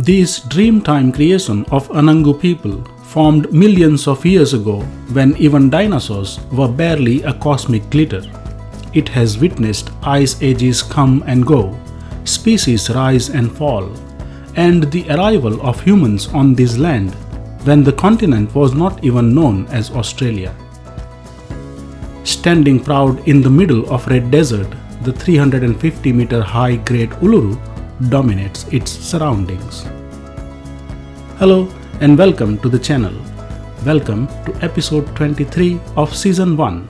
This dreamtime creation of Anangu people formed millions of years ago when even dinosaurs were barely a cosmic glitter. It has witnessed ice ages come and go, species rise and fall, and the arrival of humans on this land when the continent was not even known as Australia. Standing proud in the middle of Red Desert, the 350-meter high Great Uluru dominates its surroundings. Hello and welcome to the channel. Welcome to episode 23 of season 1.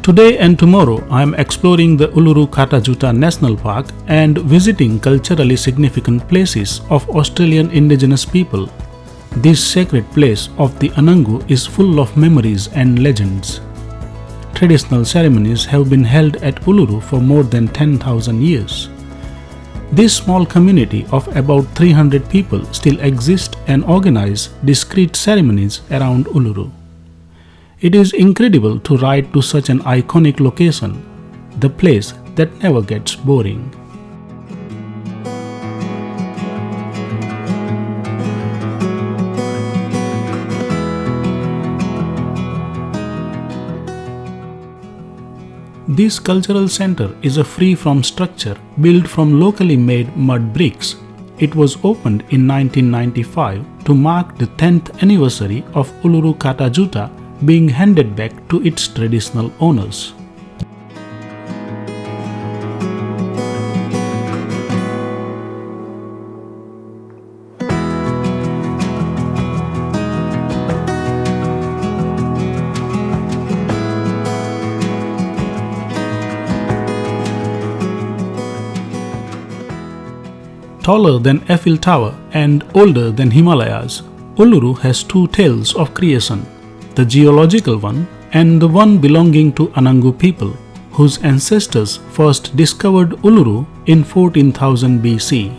Today and tomorrow I am exploring the Uluru Kata Tjuta National Park and visiting culturally significant places of Australian indigenous people. This sacred place of the Anangu is full of memories and legends. Traditional ceremonies have been held at Uluru for more than 10,000 years. This small community of about 300 people still exists and organize discrete ceremonies around Uluru. It is incredible to ride to such an iconic location, the place that never gets boring. This cultural center is a free-from structure built from locally made mud bricks. It was opened in 1995 to mark the 10th anniversary of Uluru Kata Tjuta being handed back to its traditional owners. Taller than Eiffel Tower and older than Himalayas, Uluru has two tales of creation. The geological one and the one belonging to Anangu people, whose ancestors first discovered Uluru in 14,000 BC.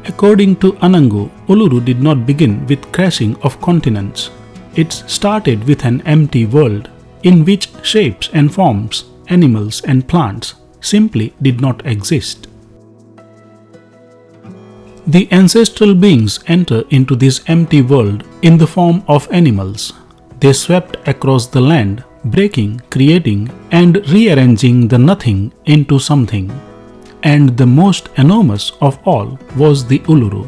According to Anangu, Uluru did not begin with crashing of continents. It started with an empty world in which shapes and forms, animals and plants simply did not exist. The ancestral beings enter into this empty world in the form of animals. They swept across the land, breaking, creating, and rearranging the nothing into something. And the most enormous of all was the Uluru.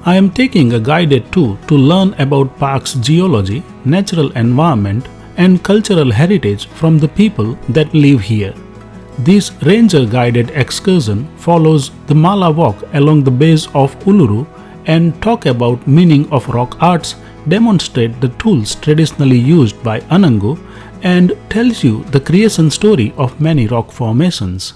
I am taking a guided tour to learn about park's geology, natural environment, and cultural heritage from the people that live here. This ranger-guided excursion follows the Mala walk along the base of Uluru and talk about meaning of rock arts, demonstrate the tools traditionally used by Anangu, and tells you the creation story of many rock formations.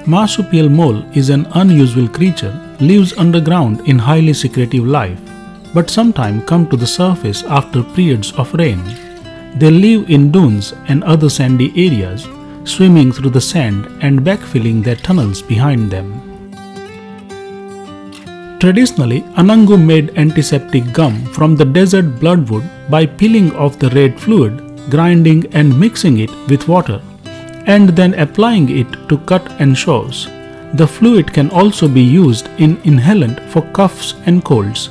Marsupial mole is an unusual creature, lives underground in highly secretive life, but sometimes come to the surface after periods of rain. They live in dunes and other sandy areas, swimming through the sand and backfilling their tunnels behind them. Traditionally, Anangu made antiseptic gum from the desert bloodwood by peeling off the red fluid, grinding and mixing it with water, and then applying it to cut and sores. The fluid can also be used in inhalant for coughs and colds.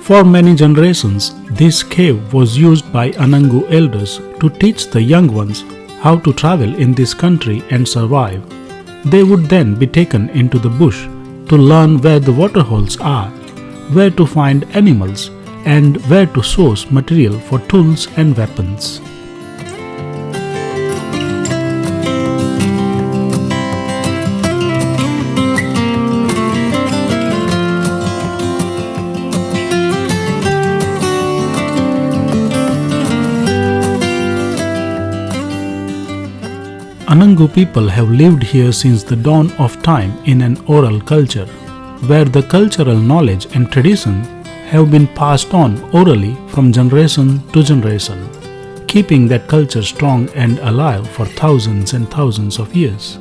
For many generations, this cave was used by Anangu elders to teach the young ones how to travel in this country and survive. They would then be taken into the bush to learn where the waterholes are, where to find animals, and where to source material for tools and weapons. Anangu people have lived here since the dawn of time in an oral culture, where the cultural knowledge and tradition have been passed on orally from generation to generation, keeping that culture strong and alive for thousands and thousands of years.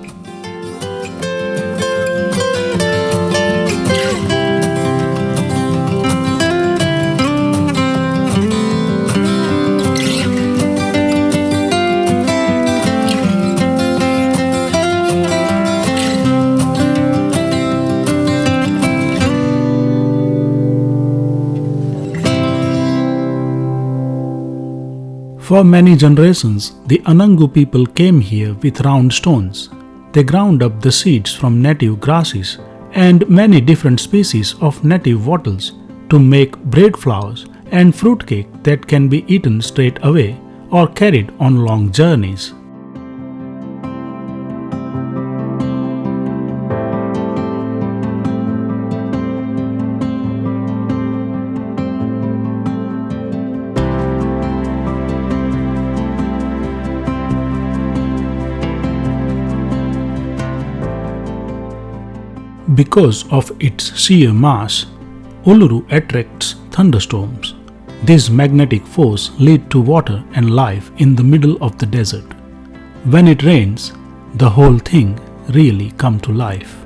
For many generations, the Anangu people came here with round stones. They ground up the seeds from native grasses and many different species of native wattles to make bread flours and fruitcake that can be eaten straight away or carried on long journeys. Because of its sheer mass, Uluru attracts thunderstorms. This magnetic force leads to water and life in the middle of the desert. When it rains, the whole thing really comes to life.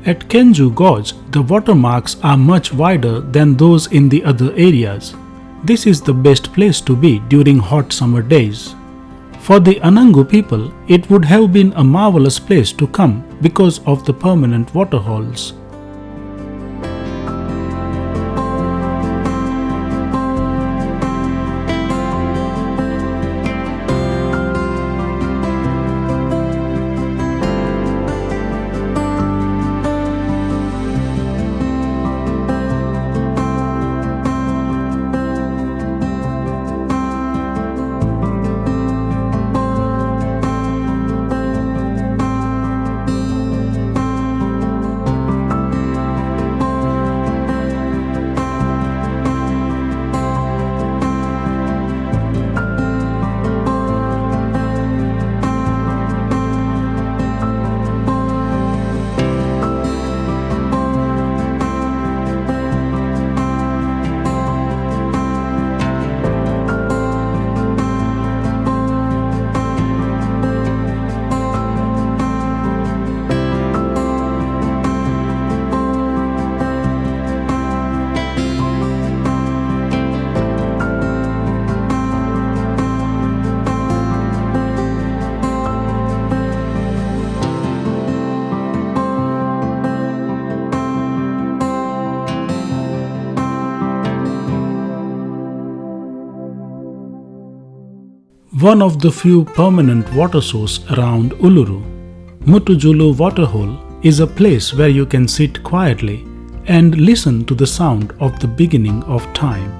At Kenju Gorge, the watermarks are much wider than those in the other areas. This is the best place to be during hot summer days. For the Anangu people, it would have been a marvelous place to come because of the permanent waterholes. One of the few permanent water sources around Uluru, Mutujulu Waterhole is a place where you can sit quietly and listen to the sound of the beginning of time.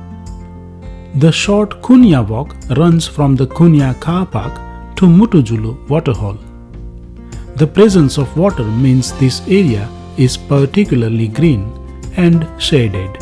The short Kunya walk runs from the Kunya car park to Mutujulu Waterhole. The presence of water means this area is particularly green and shaded.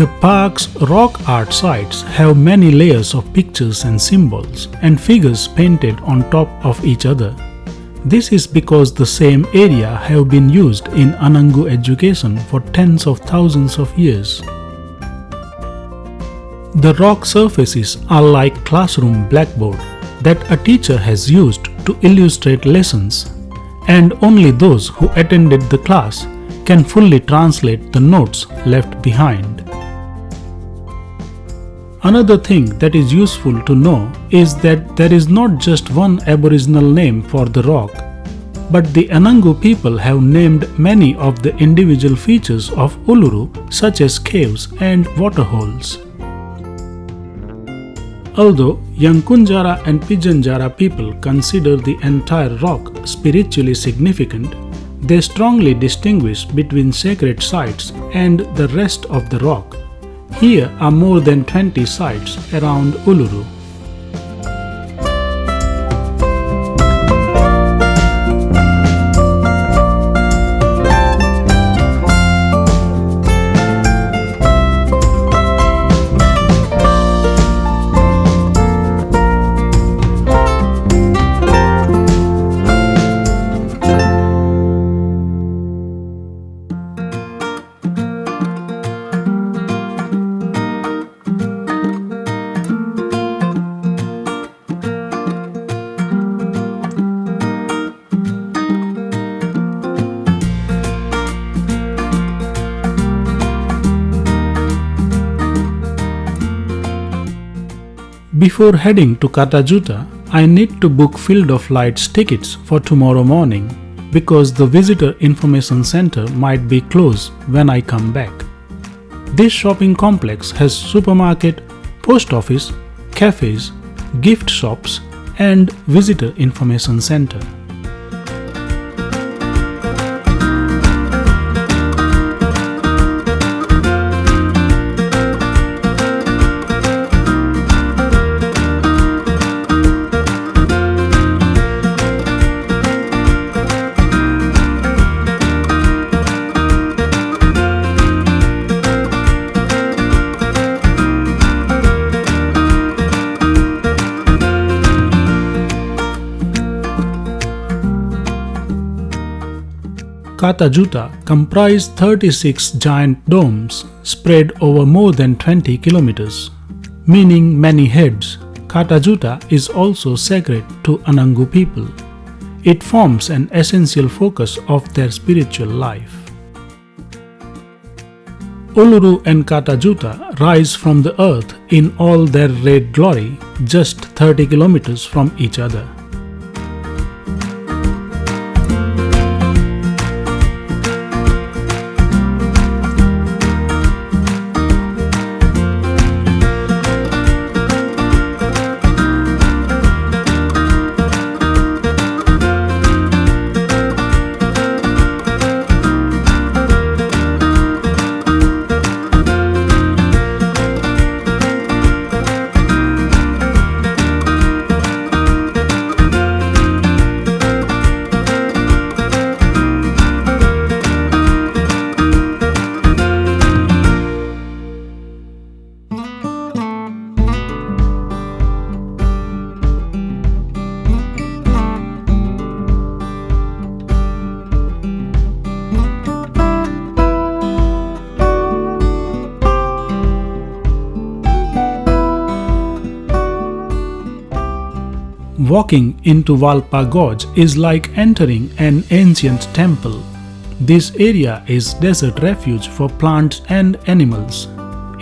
The park's rock art sites have many layers of pictures and symbols and figures painted on top of each other. This is because the same area have been used in Anangu education for tens of thousands of years. The rock surfaces are like classroom blackboard that a teacher has used to illustrate lessons, and only those who attended the class can fully translate the notes left behind. Another thing that is useful to know is that there is not just one Aboriginal name for the rock, but the Anangu people have named many of the individual features of Uluru, such as caves and waterholes. Although Yankunytjatjara and Pitjantjatjara people consider the entire rock spiritually significant, they strongly distinguish between sacred sites and the rest of the rock. Here are more than 20 sites around Uluru. Before heading to Kata Tjuta, I need to book Field of Lights tickets for tomorrow morning because the Visitor Information Center might be closed when I come back. This shopping complex has supermarket, post office, cafes, gift shops and Visitor Information Center. Kata Tjuta comprise 36 giant domes spread over more than 20 kilometers, meaning many heads. Kata Tjuta is also sacred to Anangu people. It forms an essential focus of their spiritual life. Uluru and Kata Tjuta rise from the earth in all their red glory, just 30 kilometers from each other. Walking into Valpa Gorge is like entering an ancient temple. This area is desert refuge for plants and animals.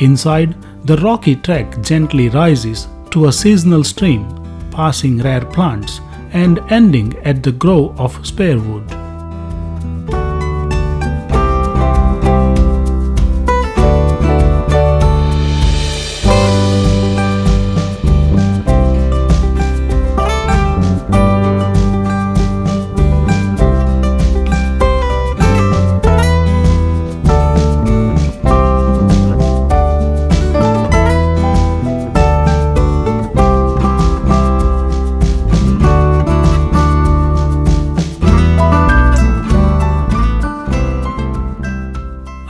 Inside, the rocky track gently rises to a seasonal stream, passing rare plants and ending at the grove of spearwood.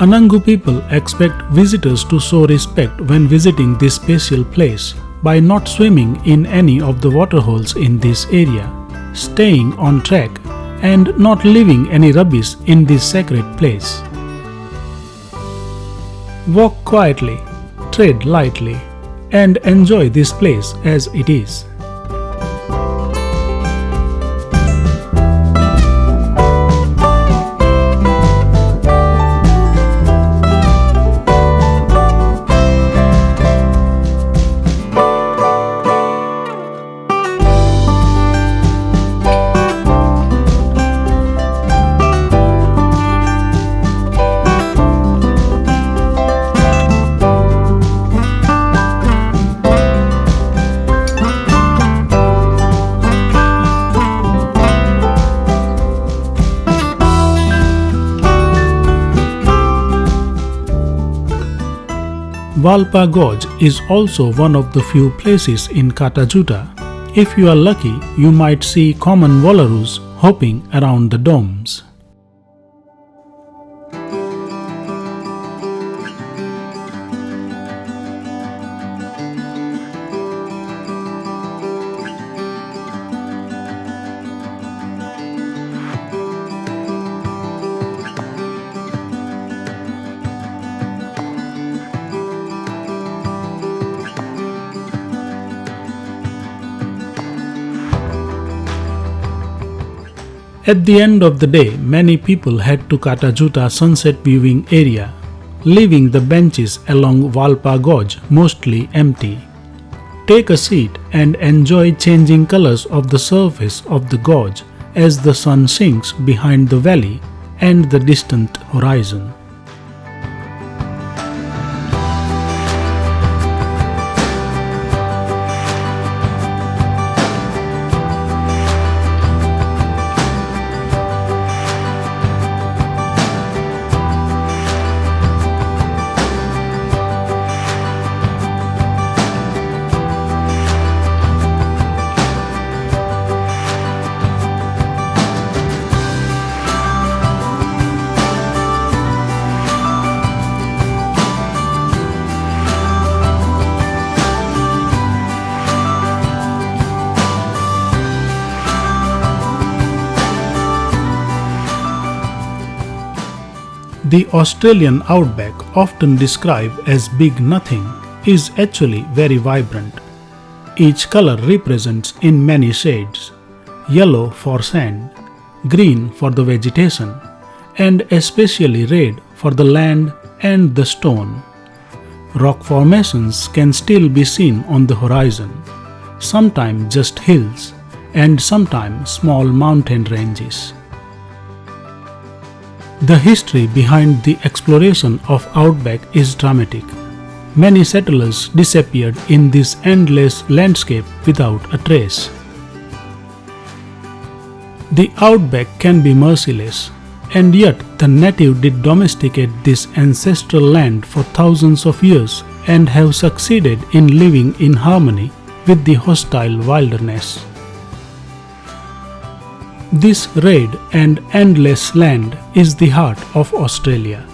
Anangu people expect visitors to show respect when visiting this special place by not swimming in any of the waterholes in this area, staying on track, and not leaving any rubbish in this sacred place. Walk quietly, tread lightly, and enjoy this place as it is. Valpa Gorge is also one of the few places in Katajuta. If you are lucky, you might see common wallaroos hopping around the domes. At the end of the day, many people head to Katajuta sunset viewing area, leaving the benches along Valpa Gorge mostly empty. Take a seat and enjoy changing colors of the surface of the gorge as the sun sinks behind the valley and the distant horizon. The Australian outback, often described as Big Nothing, is actually very vibrant. Each color represents in many shades: yellow for sand, green for the vegetation, and especially red for the land and the stone. Rock formations can still be seen on the horizon, sometimes just hills and sometimes small mountain ranges. The history behind the exploration of outback is dramatic. Many settlers disappeared in this endless landscape without a trace. The outback can be merciless, and yet the native did domesticate this ancestral land for thousands of years and have succeeded in living in harmony with the hostile wilderness. This red and endless land is the heart of Australia.